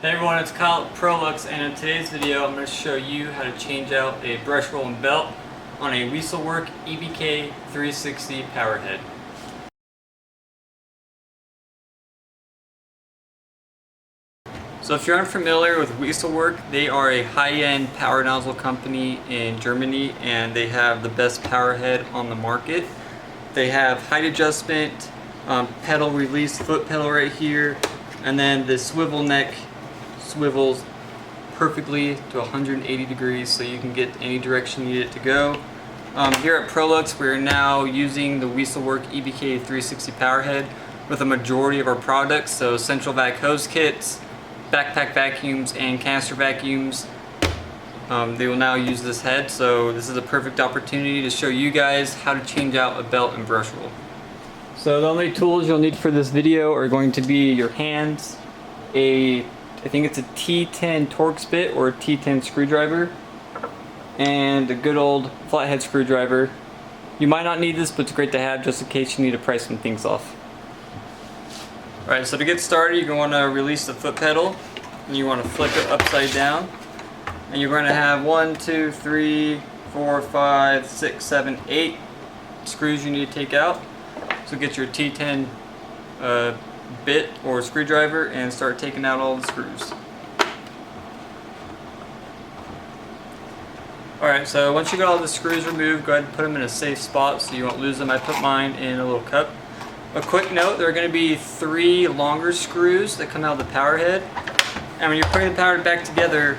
Hey everyone, it's Kyle at Prolux, and in today's video I'm going to show you how to change out a brush roll and belt on a Wessel Werk EBK 360 power head. So if you're unfamiliar with Wessel Werk, they are a high-end power nozzle company in Germany, and they have the best power head on the market. They have height adjustment, pedal release, foot pedal right here, and then the swivel neck swivels perfectly to 180 degrees so you can get any direction you need it to go. Here at Prolux, we're now using the Wessel Werk EBK 360 power head with a majority of our products, so central vac hose kits, backpack vacuums, and canister vacuums. They will now use this head, so this is a perfect opportunity to show you guys how to change out a belt and brush roll. So the only tools you'll need for this video are going to be your hands, I think it's a T10 Torx bit or a T10 screwdriver, and a good old flathead screwdriver. You might not need this, but it's great to have just in case you need to pry some things off. Alright, so to get started, you're going to want to release the foot pedal, and you want to flick it upside down. And you're going to have 1, 2, 3, 4, 5, 6, 7, 8 screws you need to take out. So get your T10 bit or screwdriver and start taking out all the screws. Alright, so once you got all the screws removed, go ahead and put them in a safe spot so you won't lose them. I put mine in a little cup. A quick note, there are going to be 3 longer screws that come out of the power head, and when you're putting the power back together,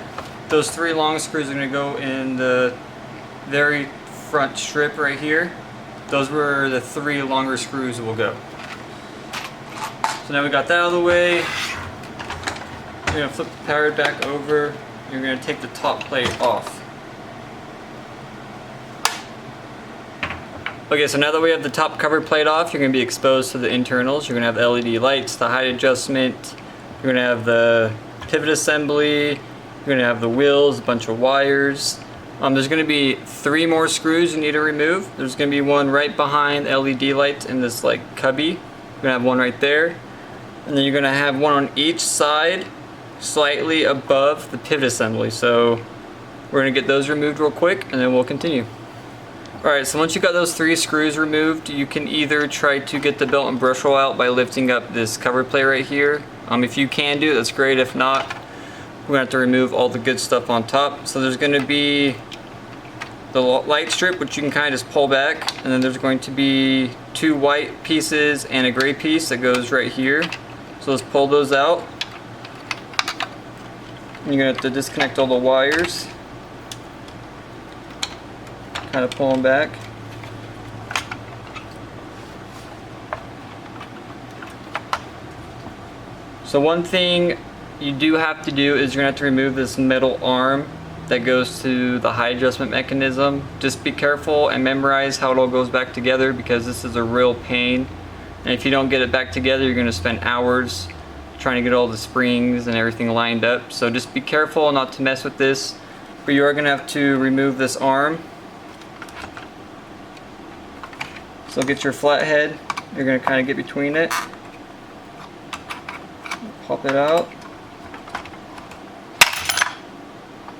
those 3 long screws are going to go in the very front strip right here. Those were the 3 longer screws that will go. So now we got that out of the way. You're going to flip the power back over. You're going to take the top plate off. Okay, so now that we have the top cover plate off, you're going to be exposed to the internals. You're going to have LED lights, the height adjustment, you're going to have the pivot assembly, you're going to have the wheels, a bunch of wires. There's going to be 3 more screws you need to remove. There's going to be one right behind the LED lights in this like cubby. You're going to have one right there. And then you're going to have one on each side, slightly above the pivot assembly. So we're going to get those removed real quick, and then we'll continue. Alright, so once you got those 3 screws removed, you can either try to get the belt and brush roll out by lifting up this cover plate right here. If you can do it, that's great. If not, we're going to have to remove all the good stuff on top. So there's going to be the light strip, which you can kind of just pull back, and then there's going to be 2 white pieces and a gray piece that goes right here. So let's pull those out. You're going to have to disconnect all the wires. Kind of pull them back. So one thing you do have to do is you're going to have to remove this metal arm that goes to the height adjustment mechanism. Just be careful and memorize how it all goes back together, because this is a real pain. And if you don't get it back together, you're going to spend hours trying to get all the springs and everything lined up. So just be careful not to mess with this. But you are going to have to remove this arm. So get your flathead. You're going to kind of get between it. Pop it out.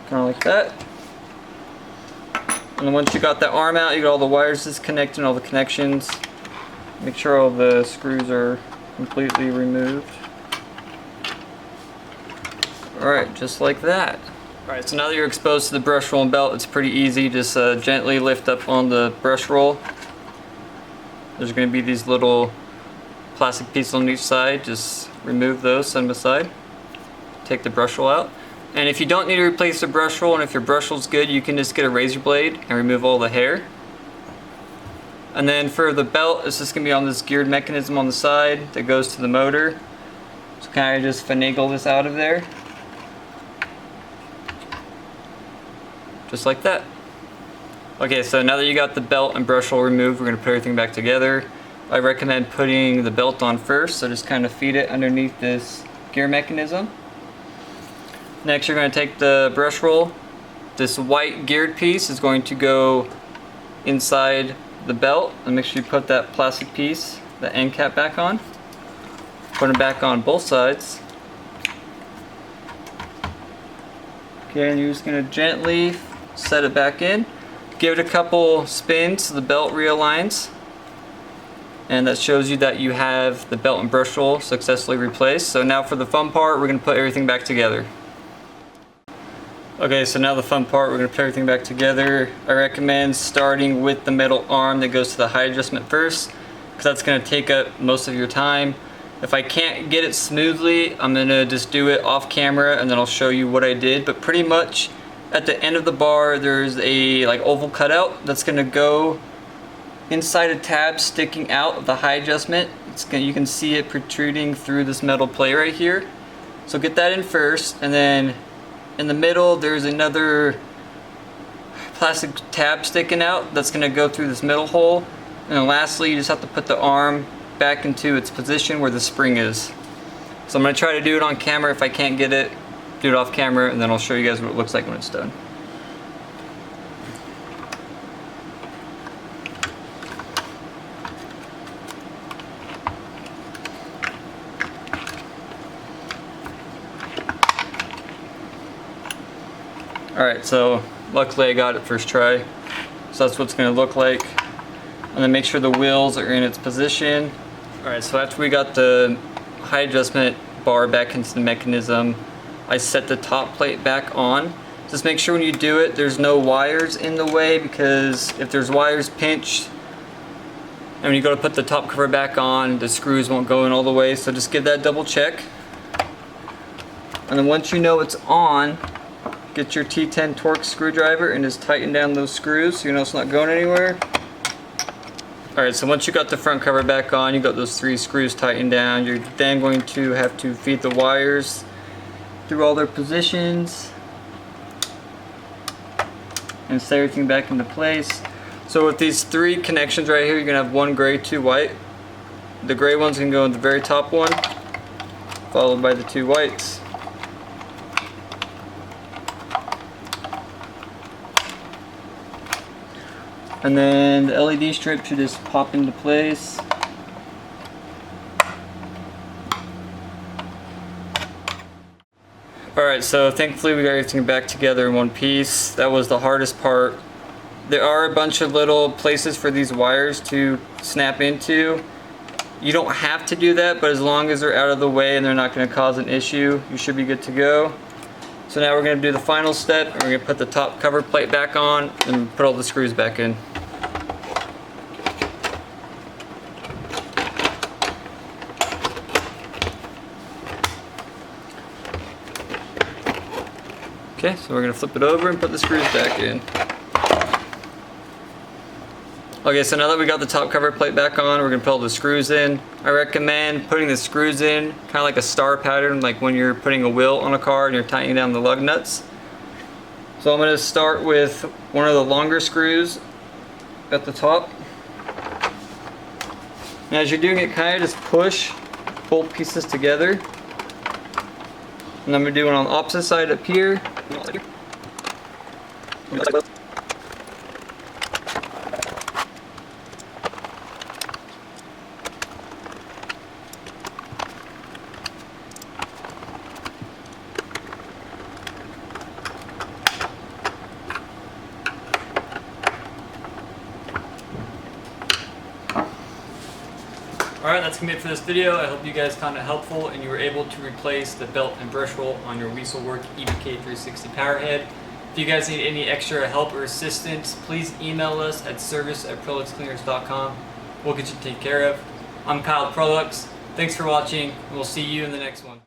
Kind of like that. And then once you got that arm out, you got all the wires disconnected and all the connections. Make sure all the screws are completely removed. Alright, just like that. Alright, so now that you're exposed to the brush roll and belt, it's pretty easy. Just gently lift up on the brush roll. There's going to be these little plastic pieces on each side. Just remove those, set them aside. Take the brush roll out. And if you don't need to replace the brush roll, and if your brush roll's good, you can just get a razor blade and remove all the hair. And then for the belt, it's just going to be on this geared mechanism on the side that goes to the motor. So kind of just finagle this out of there. Just like that. Okay, so now that you got the belt and brush roll removed, we're going to put everything back together. I recommend putting the belt on first, so just kind of feed it underneath this gear mechanism. Next, you're going to take the brush roll. This white geared piece is going to go inside the belt, and make sure you put that plastic piece, the end cap, back on. Put them back on both sides. Okay, and you're just gonna gently set it back in. Give it a couple spins so the belt realigns. And that shows you that you have the belt and brush roll successfully replaced. So now for the fun part, we're gonna put everything back together. Okay, so now the fun part, we're gonna put everything back together. I recommend starting with the metal arm that goes to the height adjustment first, because that's gonna take up most of your time. If I can't get it smoothly, I'm gonna just do it off camera and then I'll show you what I did. But pretty much at the end of the bar, there's a like oval cutout that's gonna go inside a tab sticking out of the height adjustment. You can see it protruding through this metal plate right here. So get that in first, and then in the middle there's another plastic tab sticking out that's gonna go through this middle hole. And then lastly, you just have to put the arm back into its position where the spring is. So I'm gonna try to do it on camera. If I can't get it, do it off camera, and then I'll show you guys what it looks like when it's done. Alright, so luckily I got it first try. So that's what it's going to look like. And then make sure the wheels are in its position. Alright, so after we got the height adjustment bar back into the mechanism, I set the top plate back on. Just make sure when you do it, there's no wires in the way, because if there's wires pinched, and when you go to put the top cover back on, the screws won't go in all the way. So just give that double check. And then once you know it's on, get your T10 Torx screwdriver and just tighten down those screws so you know it's not going anywhere. Alright, so once you got the front cover back on, you got those 3 screws tightened down, you're then going to have to feed the wires through all their positions and set everything back into place. So with these 3 connections right here, you're going to have 1 gray, 2 white. The gray one's going to go in the very top one, followed by the 2 whites. And then the LED strip should just pop into place. Alright, so thankfully we got everything back together in one piece. That was the hardest part. There are a bunch of little places for these wires to snap into. You don't have to do that, but as long as they're out of the way and they're not going to cause an issue, you should be good to go. So now we're going to do the final step, and we're going to put the top cover plate back on and put all the screws back in. Okay, so we're going to flip it over and put the screws back in. Okay, so now that we got the top cover plate back on, we're going to put all the screws in. I recommend putting the screws in kind of like a star pattern, like when you're putting a wheel on a car and you're tightening down the lug nuts. So I'm going to start with one of the longer screws at the top. And as you're doing it, kind of just push both pieces together. And I'm going to do one on the opposite side up here. Alright, that's going to be it for this video. I hope you guys found it helpful and you were able to replace the belt and brush roll on your Wessel Werk EBK 360 power head. If you guys need any extra help or assistance, please email us at service@proluxcleaners.com. We'll get you taken care of. I'm Kyle Prolux. Thanks for watching, and we'll see you in the next one.